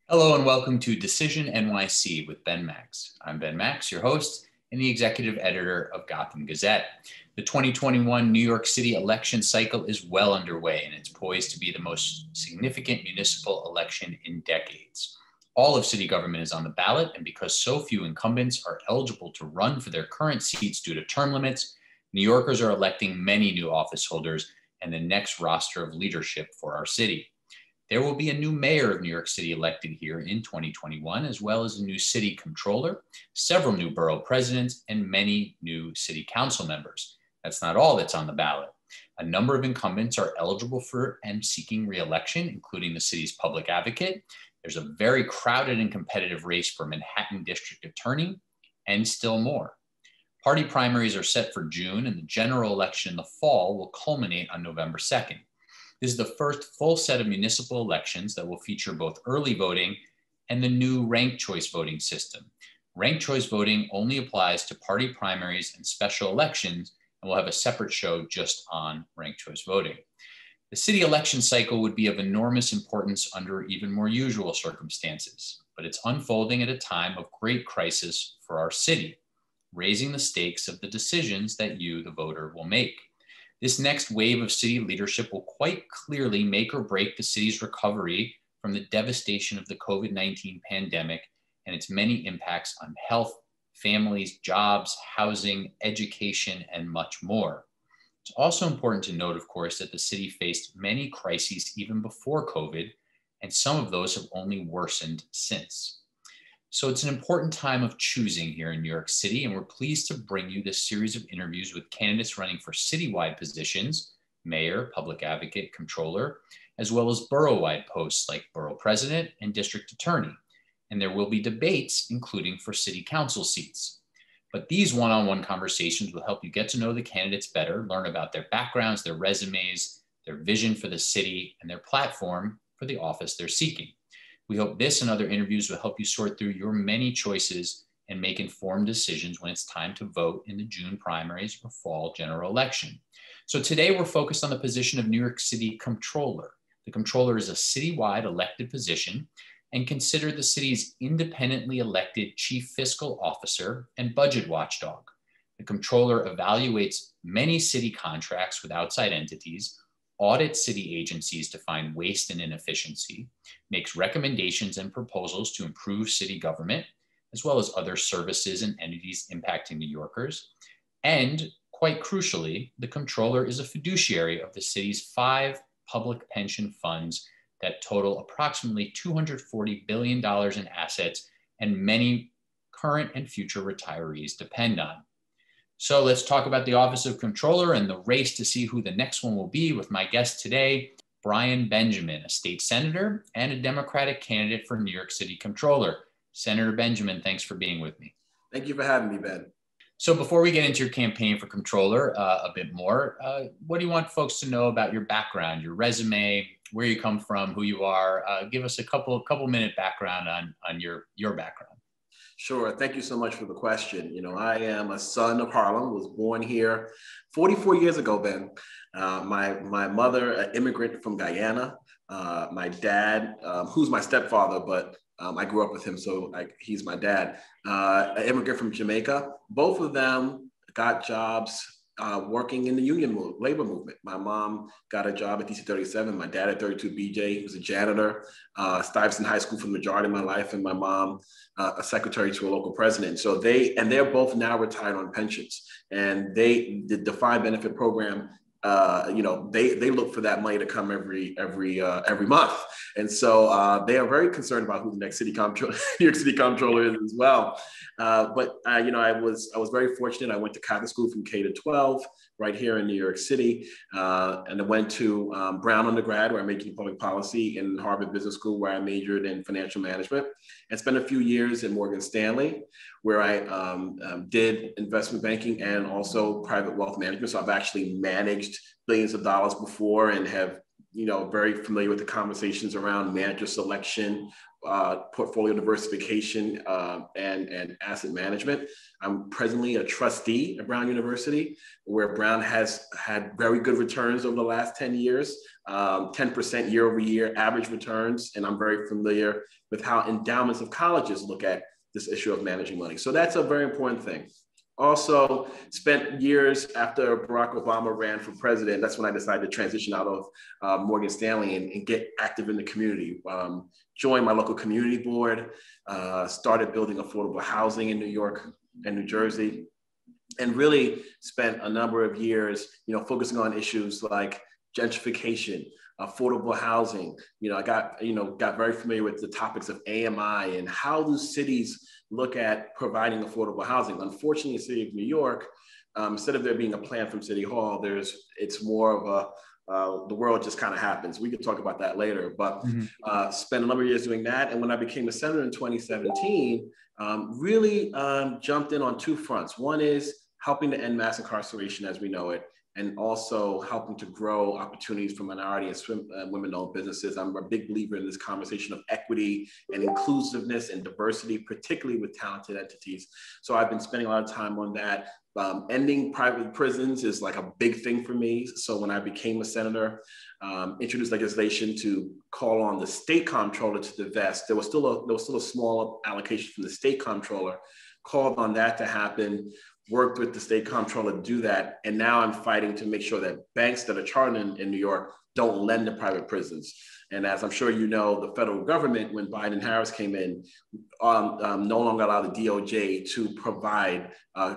Hello and welcome to Decision NYC with Ben Max. I'm Ben Max, your host and the executive editor of Gotham Gazette. The 2021 New York City election cycle is well underway and it's poised to be the most significant municipal election in decades. All of city government is on the ballot, and because so few incumbents are eligible to run for their current seats due to term limits, New Yorkers are electing many new office holders and the next roster of leadership for our city. There will be a new mayor of New York City elected here in 2021, as well as a new city comptroller, several new borough presidents, and many new city council members. That's not all that's on the ballot. A number of incumbents are eligible for and seeking re-election, including the city's public advocate. There's a very crowded and competitive race for Manhattan District Attorney, and still more. Party primaries are set for June, and the general election in the fall will culminate on November 2nd. This is the first full set of municipal elections that will feature both early voting and the new ranked choice voting system. Ranked choice voting only applies to party primaries and special elections, and we'll have a separate show just on ranked choice voting. The city election cycle would be of enormous importance under even more usual circumstances, but it's unfolding at a time of great crisis for our city, raising the stakes of the decisions that you, the voter, will make. This next wave of city leadership will quite clearly make or break the city's recovery from the devastation of the COVID-19 pandemic and its many impacts on health, families, jobs, housing, education, and much more. It's also important to note, of course, that the city faced many crises even before COVID, and some of those have only worsened since. So it's an important time of choosing here in New York City, and we're pleased to bring you this series of interviews with candidates running for citywide positions, mayor, public advocate, comptroller, as well as borough-wide posts like borough president and district attorney. And there will be debates, including for city council seats. But these one-on-one conversations will help you get to know the candidates better, learn about their backgrounds, their resumes, their vision for the city, and their platform for the office they're seeking. We hope this and other interviews will help you sort through your many choices and make informed decisions when it's time to vote in the June primaries or fall general election. So today we're focused on the position of New York City Comptroller. The Comptroller is a citywide elected position and considered the city's independently elected chief fiscal officer and budget watchdog. The Comptroller evaluates many city contracts with outside entities, audits city agencies to find waste and inefficiency, makes recommendations and proposals to improve city government, as well as other services and entities impacting New Yorkers. And quite crucially, the Comptroller is a fiduciary of the city's 5 public pension funds that total approximately $240 billion in assets, and many current and future retirees depend on. So let's talk about the Office of Comptroller and the race to see who the next one will be with my guest today, Brian Benjamin, a state senator and a Democratic candidate for New York City Comptroller. Senator Benjamin, thanks for being with me. Thank you for having me, Ben. So before we get into your campaign for Comptroller a bit more, what do you want folks to know about your background, your resume, where you come from, who you are? Give us a couple minute background on your background. Sure. Thank you so much for the question. You know, I am a son of Harlem, was born here 44 years ago, Ben. My mother, an immigrant from Guyana. My dad, who's my stepfather, but I grew up with him, so he's my dad, an immigrant from Jamaica. Both of them got jobs working in the labor movement. My mom got a job at DC 37. My dad at 32 BJ. He was a janitor, Stuyvesant High School for the majority of my life, and my mom a secretary to a local president. So they're both now retired on pensions, and the defined benefit program. They look for that money to come every month, and so they are very concerned about who the next New York City Comptroller is as well. But I was very fortunate. I went to Catholic school from K to 12 right here in New York City, and I went to Brown undergrad where I majored in public policy, and Harvard Business School where I majored in financial management, and spent a few years in Morgan Stanley where I did investment banking and also private wealth management. So I've actually managed billions of dollars before and have very familiar with the conversations around manager selection, portfolio diversification, and asset management. I'm presently a trustee at Brown University, where Brown has had very good returns over the last 10 years, 10% year over year average returns. And I'm very familiar with how endowments of colleges look at this issue of managing money. So that's a very important thing. Also spent years after Barack Obama ran for president. That's when I decided to transition out of Morgan Stanley and get active in the community. Joined my local community board, started building affordable housing in New York and New Jersey, and really spent a number of years, focusing on issues like gentrification, affordable housing. I got very familiar with the topics of AMI and how do cities look at providing affordable housing. Unfortunately, the city of New York, instead of there being a plan from City Hall, it's more of the world just kind of happens. We could talk about that later, but spent a number of years doing that. And when I became a senator in 2017, really jumped in on two fronts. One is helping to end mass incarceration as we know it, and also helping to grow opportunities for minority and women-owned businesses. I'm a big believer in this conversation of equity and inclusiveness and diversity, particularly with talented entities. So I've been spending a lot of time on that. Ending private prisons is like a big thing for me. So when I became a senator, introduced legislation to call on the state comptroller to divest. There was still a small allocation from the state comptroller, called on that to happen, worked with the state comptroller to do that. And now I'm fighting to make sure that banks that are chartered in New York don't lend to private prisons. And as I'm sure you know, the federal government, when Biden and Harris came in, no longer allowed the DOJ to provide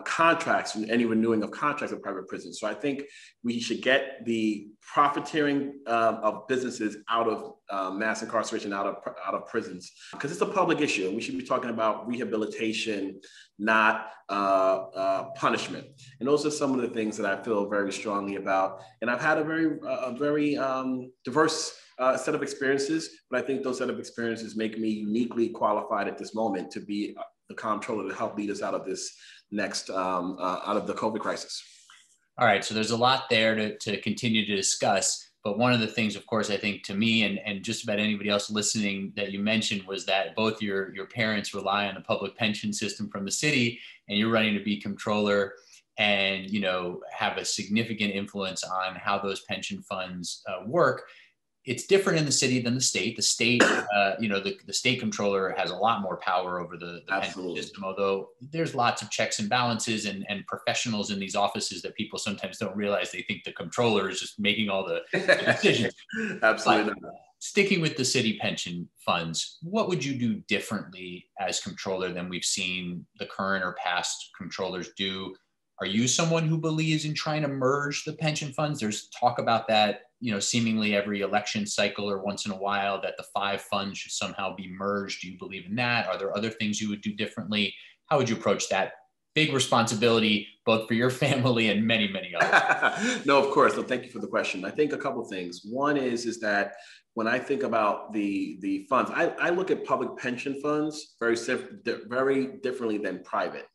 contracts, any renewing of contracts with private prisons. So I think we should get the profiteering of businesses out of mass incarceration, out of prisons, because it's a public issue. And we should be talking about rehabilitation, not punishment. And those are some of the things that I feel very strongly about. And I've had a very diverse set of experiences, but I think those set of experiences make me uniquely qualified at this moment to be the comptroller to help lead us out of this next, out of the COVID crisis. All right, so there's a lot there to continue to discuss. But one of the things, of course, I think to me and just about anybody else listening that you mentioned was that both your parents rely on the public pension system from the city, and you're running to be comptroller and have a significant influence on how those pension funds work. It's different in the city than the state. The state, the state comptroller has a lot more power over the pension system, although there's lots of checks and balances and professionals in these offices that people sometimes don't realize. They think the comptroller is just making all the decisions. Absolutely. But sticking with the city pension funds, what would you do differently as comptroller than we've seen the current or past comptrollers do? Are you someone who believes in trying to merge the pension funds? There's talk about that, seemingly every election cycle or once in a while, that the 5 funds should somehow be merged. Do you believe in that? Are there other things you would do differently? How would you approach that big responsibility, both for your family and many, many others? No, of course. So thank you for the question. I think a couple of things. One is that when I think about the funds, I look at public pension funds very differently than private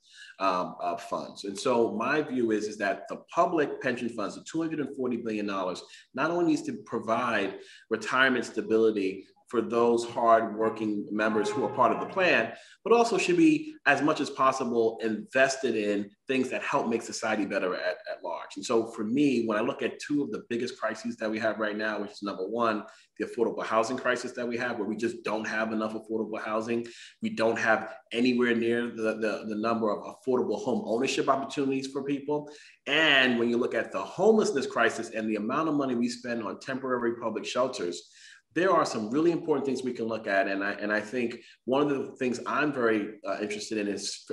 funds. And so my view is that the public pension funds, the $240 billion, not only needs to provide retirement stability for those hardworking members who are part of the plan, but also should be, as much as possible, invested in things that help make society better at large. And so for me, when I look at two of the biggest crises that we have right now, which is number one, the affordable housing crisis that we have, where we just don't have enough affordable housing. We don't have anywhere near the number of affordable home ownership opportunities for people. And when you look at the homelessness crisis and the amount of money we spend on temporary public shelters, there are some really important things we can look at. And I think one of the things I'm very interested in is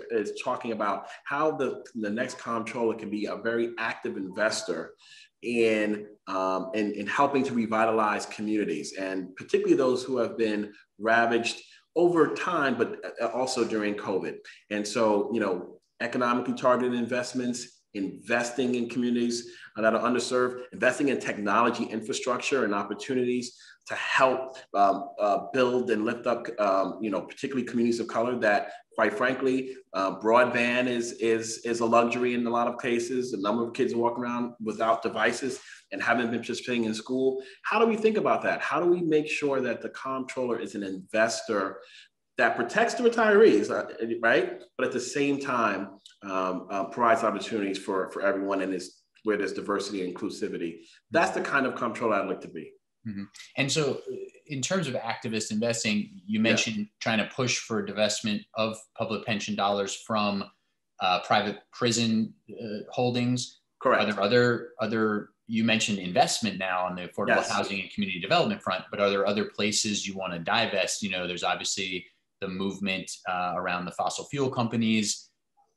talking about how the next comptroller can be a very active investor in helping to revitalize communities, and particularly those who have been ravaged over time, but also during COVID. And so, economically targeted investments, investing in communities, that are underserved, investing in technology infrastructure and opportunities to help build and lift up, particularly communities of color that, quite frankly, broadband is a luxury in a lot of cases. A number of kids walk around without devices and haven't been participating in school. How do we think about that? How do we make sure that the comptroller is an investor that protects the retirees, right? But at the same time, provides opportunities for everyone and is where there's diversity and inclusivity. That's the kind of comptroller I'd like to be. Mm-hmm. And so in terms of activist investing, you mentioned trying to push for divestment of public pension dollars from private prison holdings. Correct. Are there other, you mentioned investment now on the affordable housing and community development front, but are there other places you want to divest? There's obviously the movement around the fossil fuel companies.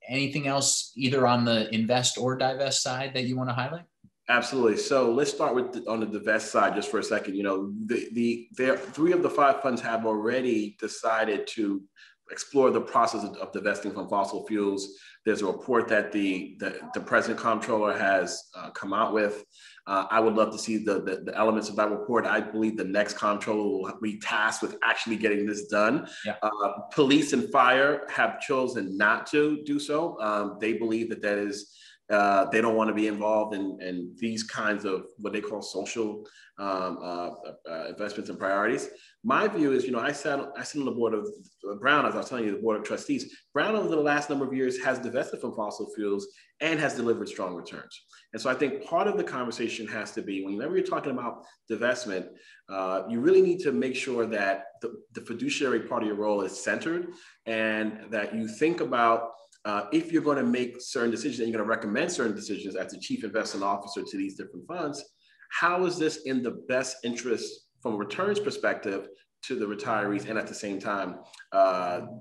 Anything else either on the invest or divest side that you want to highlight? Absolutely. So let's start with on the divest side just for a second. There 3 of the 5 funds have already decided to explore the process of divesting from fossil fuels. There's a report that the present comptroller has come out with. I would love to see the elements of that report. I believe the next comptroller will be tasked with actually getting this done. Yeah. Police and fire have chosen not to do so. They believe that is they don't want to be involved in these kinds of what they call social investments and priorities. My view is, I sit on the board of Brown, as I was telling you, the board of trustees. Brown over the last number of years has divested from fossil fuels and has delivered strong returns. And so I think part of the conversation has to be, whenever you're talking about divestment, you really need to make sure that the fiduciary part of your role is centered and that you think about if you're going to make certain decisions and you're going to recommend certain decisions as the chief investment officer to these different funds, how is this in the best interest from a returns perspective to the retirees and at the same time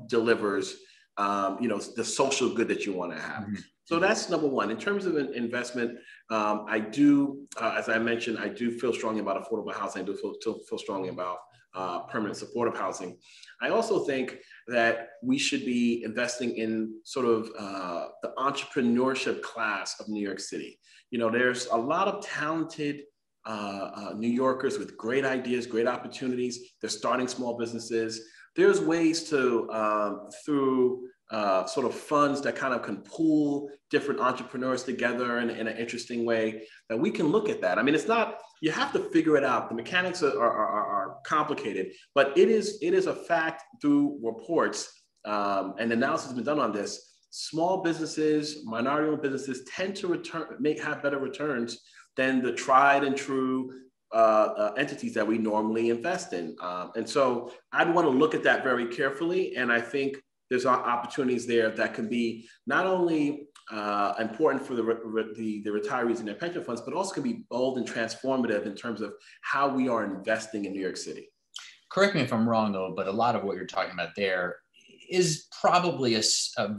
delivers the social good that you want to have. Mm-hmm. So that's number one. In terms of an investment, I do, as I mentioned, I do feel strongly about affordable housing. I do feel strongly about permanent supportive housing. I also think that we should be investing in sort of the entrepreneurship class of New York City. There's a lot of talented New Yorkers with great ideas, great opportunities. They're starting small businesses. There's ways to, through sort of funds that kind of can pool different entrepreneurs together in an interesting way, that we can look at that. I mean, it's not, you have to figure it out. The mechanics are complicated, but it is a fact through reports and analysis has been done on this. Small businesses, minority-owned businesses tend to have better returns than the tried and true entities that we normally invest in. And so I'd want to look at that very carefully. And I think there's opportunities there that can be not only important for the retirees and their pension funds, but also can be bold and transformative in terms of how we are investing in New York City. Correct me if I'm wrong, though, but a lot of what you're talking about there is probably a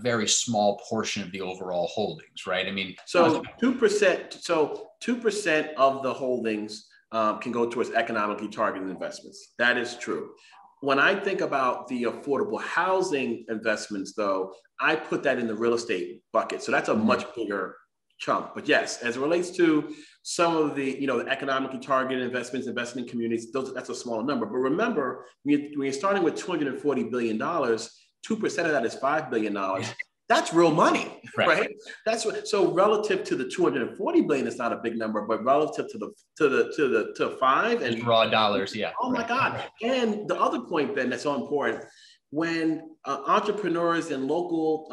very small portion of the overall holdings, right? I mean, so 2%. So 2% of the holdings can go towards economically targeted investments. That is true. When I think about the affordable housing investments, though, I put that in the real estate bucket. So that's a much bigger chunk. But yes, as it relates to some of the, the economically targeted investments, investment in communities, that's a smaller number. But remember, when you're starting with $240 billion, 2% of that is $5 billion. That's real money, right? So relative to the 240 billion, it's not a big number, but relative to the 5 and raw dollars, yeah. Oh my God! And the other point, Ben, that's so important: when entrepreneurs and local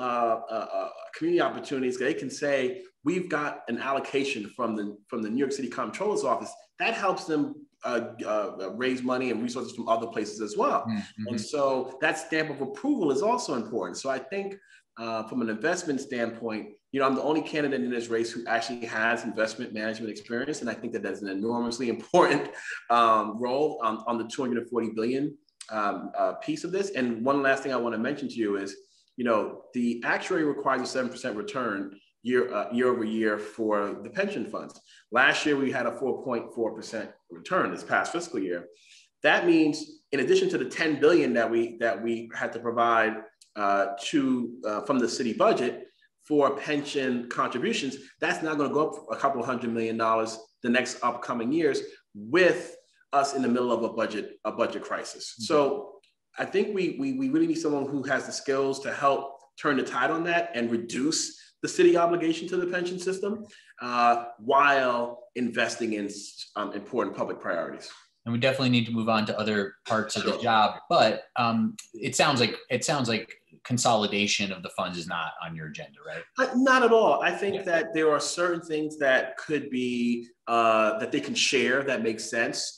community opportunities, they can say, "We've got an allocation from the New York City Comptroller's office." That helps them raise money and resources from other places as well. Mm-hmm. And so that stamp of approval is also important. So I think. From an investment standpoint, I'm the only candidate in this race who actually has investment management experience. And I think that that's an enormously important role on the 240 billion piece of this. And one last thing I want to mention to you is, the actuary requires a 7% return year over year for the pension funds. Last year, we had a 4.4% return this past fiscal year. That means in addition to the 10 billion that we had to provide from the city budget, for pension contributions, that's now going to go up a couple $100 million the next upcoming years with us in the middle of a budget crisis. Mm-hmm. So I think we really need someone who has the skills to help turn the tide on that and reduce the city obligation to the pension system while investing in important public priorities. And we definitely need to move on to other parts of the job, but it sounds like consolidation of the funds is not on your agenda, right? Not at all. I think that there are certain things that could be that they can share that makes sense.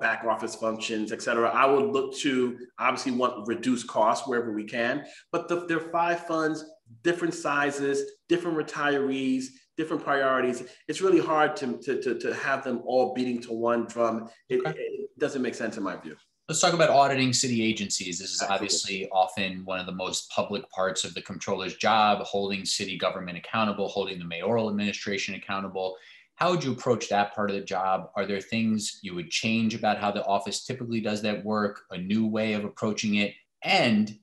Back office functions, et cetera. I would look to obviously want to reduce costs wherever we can, but there are 5 funds, different sizes, different retirees, different priorities. It's really hard to have them all beating to one drum. It doesn't make sense in my view. Let's talk about auditing city agencies. This is obviously often one of the most public parts of the comptroller's job, holding city government accountable, holding the mayoral administration accountable. How would you approach that part of the job? Are there things you would change about how the office typically does that work, a new way of approaching it? And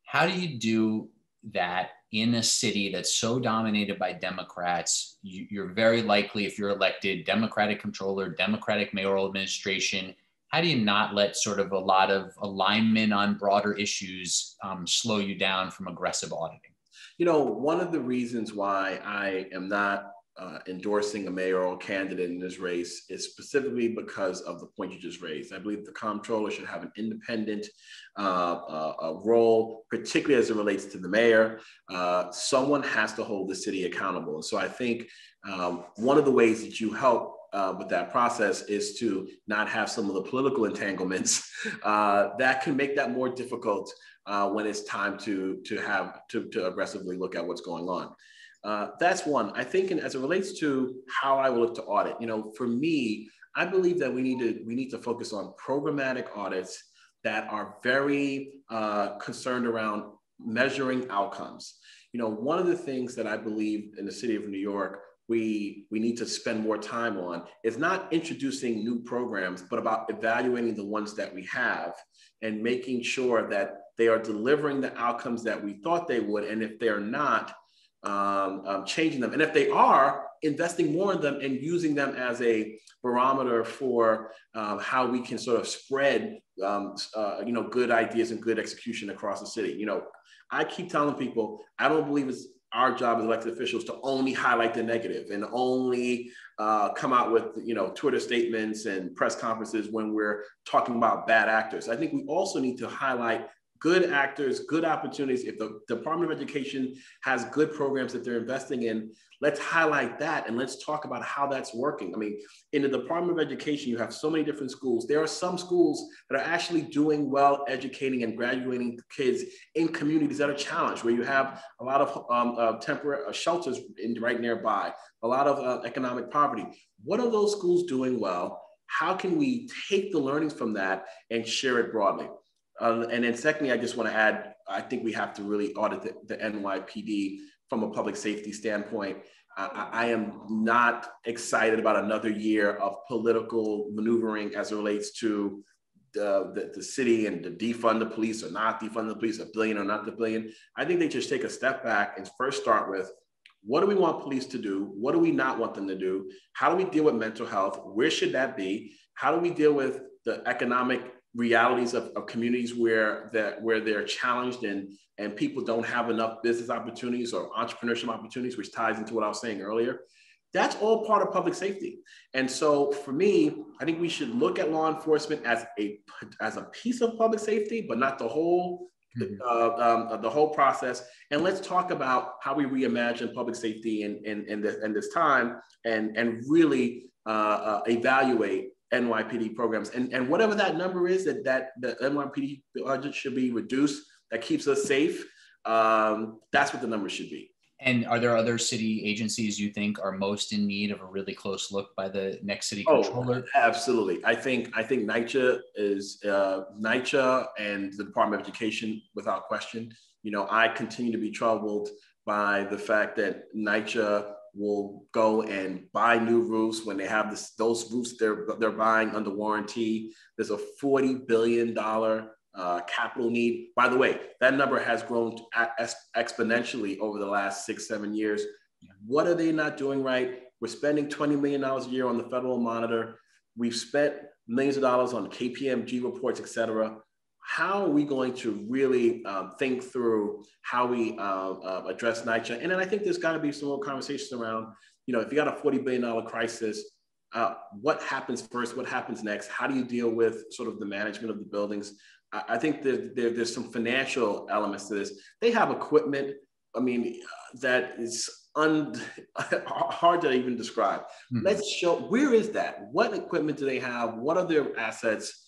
how do you do that in a city that's so dominated by Democrats? You're very likely, if you're elected, Democratic comptroller, Democratic mayoral administration. How do you not let sort of a lot of alignment on broader issues slow you down from aggressive auditing? You know, one of the reasons why I am not endorsing a mayoral candidate in this race is specifically because of the point you just raised. I believe the comptroller should have an independent role, particularly as it relates to the mayor. Someone has to hold the city accountable. And so I think one of the ways that you help with that process is to not have some of the political entanglements that can make that more difficult when it's time to aggressively look at what's going on. That's one. I think, and as it relates to how I will look to audit, you know, for me, I believe that we need to focus on programmatic audits that are very concerned around measuring outcomes. You know, one of the things that I believe in the city of New York we need to spend more time on is not introducing new programs, but about evaluating the ones that we have and making sure that they are delivering the outcomes that we thought they would, and if they're not, changing them. And if they are, investing more in them and using them as a barometer for how we can sort of spread, good ideas and good execution across the city. You know, I keep telling people, I don't believe it's our job as elected officials to only highlight the negative and only come out with, Twitter statements and press conferences when we're talking about bad actors. I think we also need to highlight good actors, good opportunities. If the Department of Education has good programs that they're investing in, let's highlight that and let's talk about how that's working. I mean, in the Department of Education, you have so many different schools. There are some schools that are actually doing well, educating and graduating kids in communities that are challenged, where you have a lot of temporary shelters right nearby, a lot of economic poverty. What are those schools doing well? How can we take the learnings from that and share it broadly? And then secondly, I just want to add, I think we have to really audit the NYPD from a public safety standpoint. I am not excited about another year of political maneuvering as it relates to the city and to defund the police or not defund the police, $1 billion or not the $1 billion. I think they just take a step back and first start with, what do we want police to do? What do we not want them to do? How do we deal with mental health? Where should that be? How do we deal with the economic realities of communities where they're challenged and people don't have enough business opportunities or entrepreneurship opportunities, which ties into what I was saying earlier? That's all part of public safety. And so for me, I think we should look at law enforcement as a piece of public safety, but not the whole process. And let's talk about how we reimagine public safety in this time and really evaluate NYPD programs. And whatever that number is that the NYPD budget should be reduced, that keeps us safe, that's what the number should be. And are there other city agencies you think are most in need of a really close look by the next city comptroller? Oh, absolutely. I think NYCHA is NYCHA and the Department of Education without question. You know, I continue to be troubled by the fact that NYCHA will go and buy new roofs when they have those roofs they're buying under warranty. There's a $40 billion capital need. By the way, that number has grown exponentially over the last 6-7 years. What are they not doing right? We're spending $20 million a year on the federal monitor. We've spent millions of dollars on KPMG reports, et cetera. How are we going to really think through how we address NYCHA? And then I think there's got to be some more conversations around, if you got a $40 billion crisis, what happens first? What happens next? How do you deal with sort of the management of the buildings? I think there's some financial elements to this. They have equipment, that is hard to even describe. Mm-hmm. Let's show, where is that? What equipment do they have? What are their assets?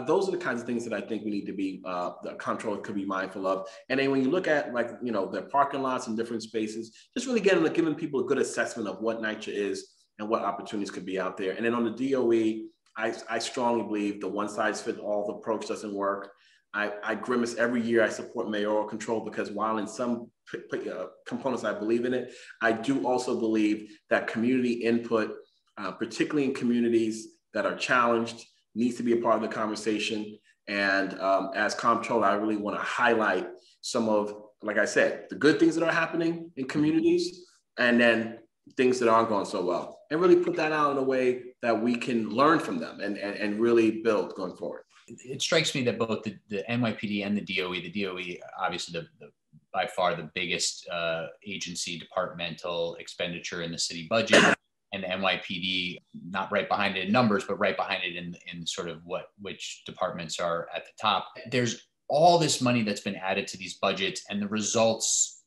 Those are the kinds of things that I think we need to be, the controller could be mindful of. And then when you look at their parking lots and different spaces, just really giving people a good assessment of what NYCHA is and what opportunities could be out there. And then on the DOE, I strongly believe the one-size-fits-all approach doesn't work. I grimace every year. I support mayoral control because while in some components I believe in it, I do also believe that community input, particularly in communities that are challenged, needs to be a part of the conversation. And as comptroller, I really want to highlight some of, like I said, the good things that are happening in communities, and then things that aren't going so well, and really put that out in a way that we can learn from them and really build going forward. It strikes me that both the NYPD and the DOE obviously the by far the biggest agency departmental expenditure in the city budget, and the NYPD not right behind it in numbers, but right behind it in sort of which departments are at the top. There's all this money that's been added to these budgets, and the results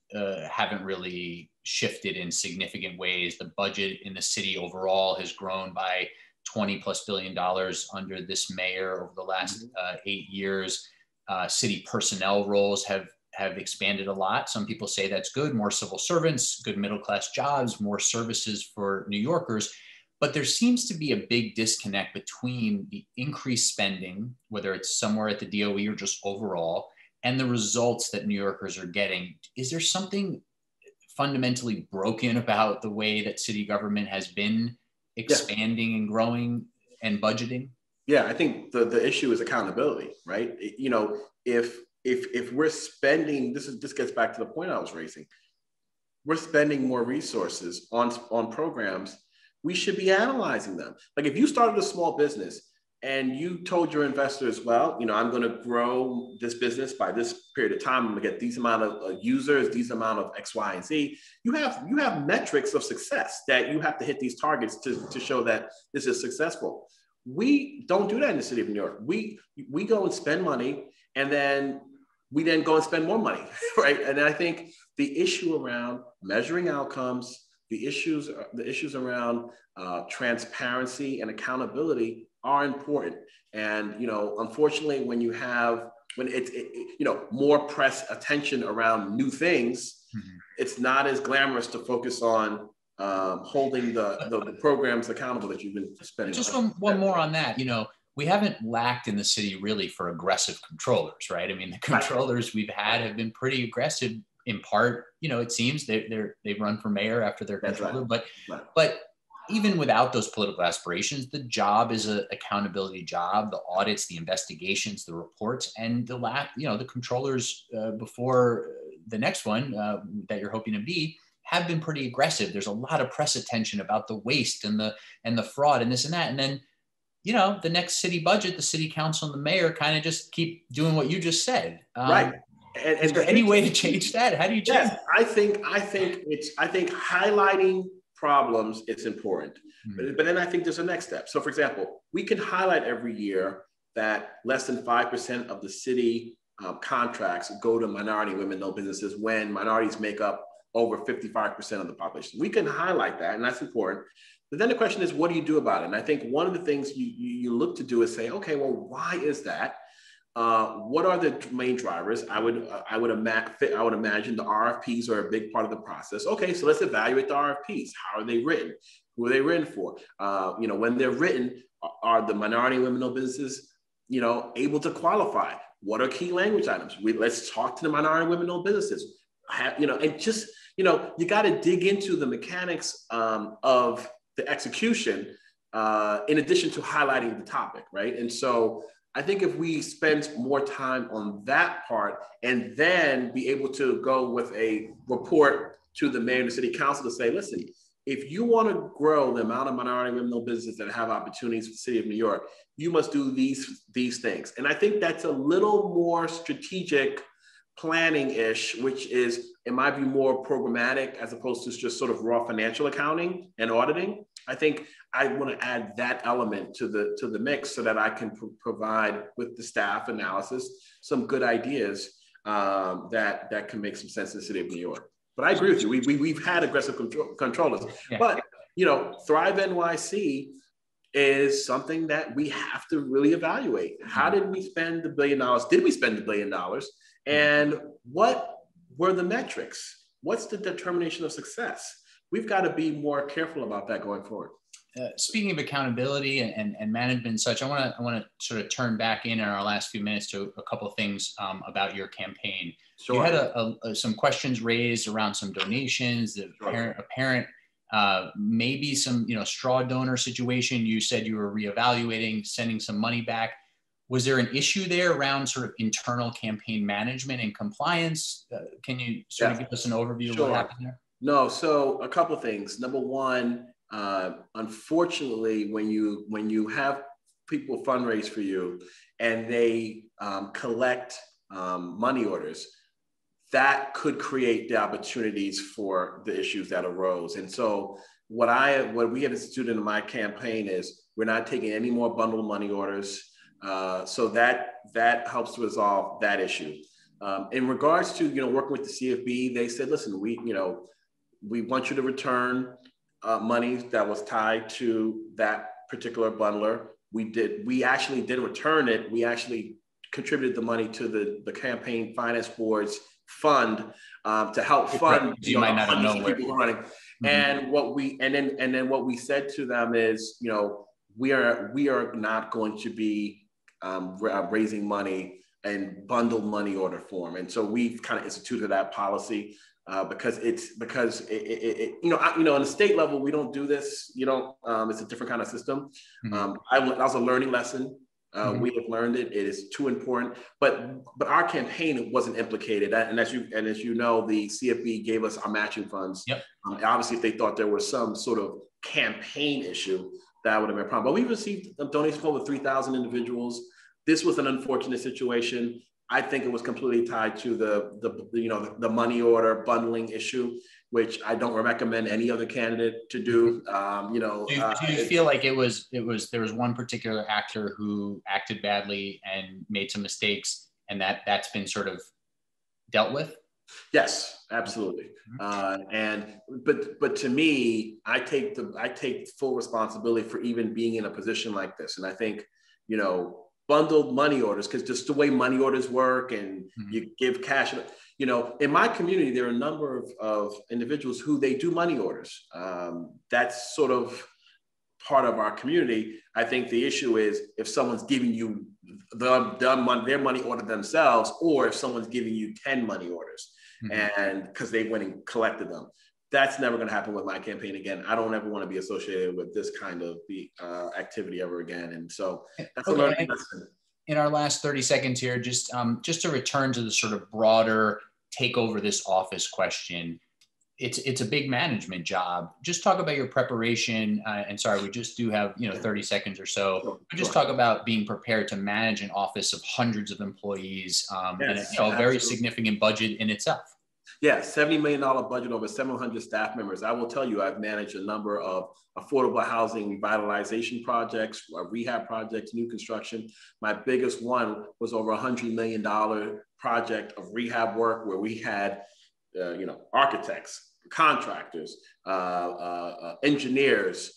haven't really shifted in significant ways. The budget in the city overall has grown by $20+ billion under this mayor over the last 8 years. City personnel roles have expanded a lot. Some people say that's good, more civil servants, good middle-class jobs, more services for New Yorkers. But there seems to be a big disconnect between the increased spending, whether it's somewhere at the DOE or just overall, and the results that New Yorkers are getting. Is there something fundamentally broken about the way that city government has been expanding and growing and budgeting? Yeah, I think the issue is accountability, right? If we're spending, this gets back to the point I was raising. We're spending more resources on programs. We should be analyzing them. Like if you started a small business and you told your investors, well, I'm going to grow this business by this period of time. I'm going to get these amount of users, these amount of X, Y, and Z. You have metrics of success that you have to hit these targets to show that this is successful. We don't do that in the city of New York. We go and spend money, and then we go and spend more money, right? And I think the issue around measuring outcomes, the issues around transparency and accountability are important. And unfortunately, when it's more press attention around new things, it's not as glamorous to focus on holding the programs accountable that you've been spending. Just one more on that. We haven't lacked in the city really for aggressive controllers, right? I mean, the controllers we've had have been pretty aggressive. In part, it seems they run for mayor after their controller, but even without those political aspirations, the job is an accountability job. The audits, the investigations, the reports, and the controllers before the next one that you're hoping to be have been pretty aggressive. There's a lot of press attention about the waste and the fraud and this and that, and then the next city budget, the city council and the mayor kind of just keep doing what you just said. Right. And is there any way to change that? How do you change? Yes, I think highlighting problems is important, but then I think there's a next step. So, for example, we can highlight every year that less than 5% of the city contracts go to minority women-owned businesses when minorities make up over 55% of the population. We can highlight that, and that's important. But then the question is, what do you do about it? And I think one of the things you look to do is say, okay, well, why is that? What are the main drivers? I would imagine the RFPs are a big part of the process. Okay, so let's evaluate the RFPs. How are they written? Who are they written for? When they're written, are the minority and women-owned businesses, able to qualify? What are key language items? Let's talk to the minority and women-owned businesses. And just, you got to dig into the mechanics of the execution in addition to highlighting the topic, right? And so I think if we spend more time on that part and then be able to go with a report to the mayor and the city council to say, listen, if you want to grow the amount of minority women-owned businesses that have opportunities for the city of New York, you must do these things. And I think that's a little more strategic planning-ish, which is, in my view, more programmatic as opposed to just sort of raw financial accounting and auditing. I think I want to add that element to the mix so that I can provide with the staff analysis some good ideas that can make some sense in the city of New York. But I agree with you. We've had aggressive controllers, yeah. But Thrive NYC is something that we have to really evaluate. How did we spend $1 billion? Did we spend $1 billion? And what were the metrics? What's the determination of success? We've got to be more careful about that going forward. Speaking of accountability and management and such, I want to sort of turn back in our last few minutes to a couple of things about your campaign. Sure. You had some questions raised around some donations, the apparent maybe some straw donor situation. You said you were reevaluating, sending some money back. Was there an issue there around sort of internal campaign management and compliance? Can you sort of give us an overview of what happened there? No, so a couple of things. Number one, unfortunately, when you have people fundraise for you and they collect money orders, that could create the opportunities for the issues that arose. And so what we have instituted in my campaign is we're not taking any more bundled money orders. So that helps to resolve that issue. In regards to working with the CFB, they said, listen, we want you to return money that was tied to that particular bundler. We actually did return it. We actually contributed the money to the campaign finance board's fund to help fund you might not know where people running. Mm-hmm. And what we said to them is, we are not going to be raising money in bundled money order form. And so we've kind of instituted that policy. Because in the state level, we don't do this. It's a different kind of system. Mm-hmm. That was a learning lesson. Mm-hmm. We have learned it. It is too important. But our campaign wasn't implicated. And as you know, the CFB gave us our matching funds. Yep. Obviously, if they thought there was some sort of campaign issue, that would have been a problem. But we received donations from over 3,000 individuals. This was an unfortunate situation. I think it was completely tied to the money order bundling issue, which I don't recommend any other candidate to do. Do you feel like there was one particular actor who acted badly and made some mistakes, and that's been sort of dealt with? Yes, absolutely. But to me, I take full responsibility for even being in a position like this, and I think bundled money orders, because just the way money orders work and mm-hmm. you give cash, in my community, there are a number of individuals who they do money orders. That's sort of part of our community. I think the issue is if someone's giving you their money order themselves, or if someone's giving you 10 money orders mm-hmm. and because they went and collected them. That's never going to happen with my campaign again. I don't ever want to be associated with this kind of activity ever again. And so that's a learning lesson. In our last 30 seconds here, just to return to the sort of broader take over this office question. It's a big management job. Just talk about your preparation. And sorry, we just do have 30 seconds or so. Sure, but just talk about being prepared to manage an office of hundreds of employees and a very significant budget in itself. Yeah, $70 million budget, over 700 staff members. I will tell you, I've managed a number of affordable housing revitalization projects, rehab projects, new construction. My biggest one was over $100 million project of rehab work where we had, architects, contractors, engineers,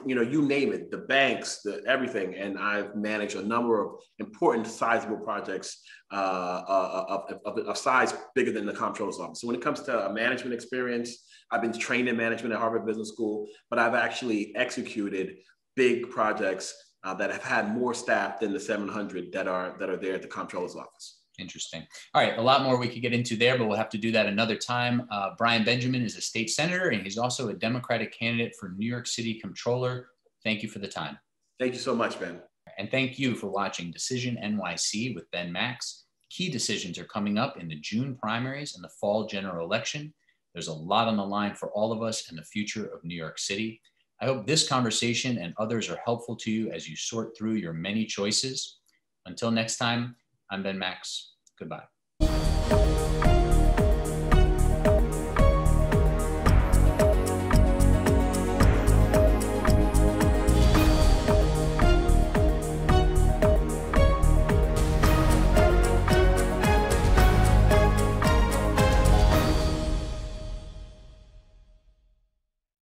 you name it, the banks, everything. And I've managed a number of important, sizable projects of size bigger than the comptroller's office. So when it comes to management experience, I've been trained in management at Harvard Business School, but I've actually executed big projects that have had more staff than the 700 that are there at the comptroller's office. Interesting. All right, a lot more we could get into there, but we'll have to do that another time. Brian Benjamin is a state senator, and he's also a Democratic candidate for New York City Comptroller. Thank you for the time. Thank you so much, Ben. And thank you for watching Decision NYC with Ben Max. Key decisions are coming up in the June primaries and the fall general election. There's a lot on the line for all of us and the future of New York City. I hope this conversation and others are helpful to you as you sort through your many choices. Until next time, I'm Ben Max. Goodbye.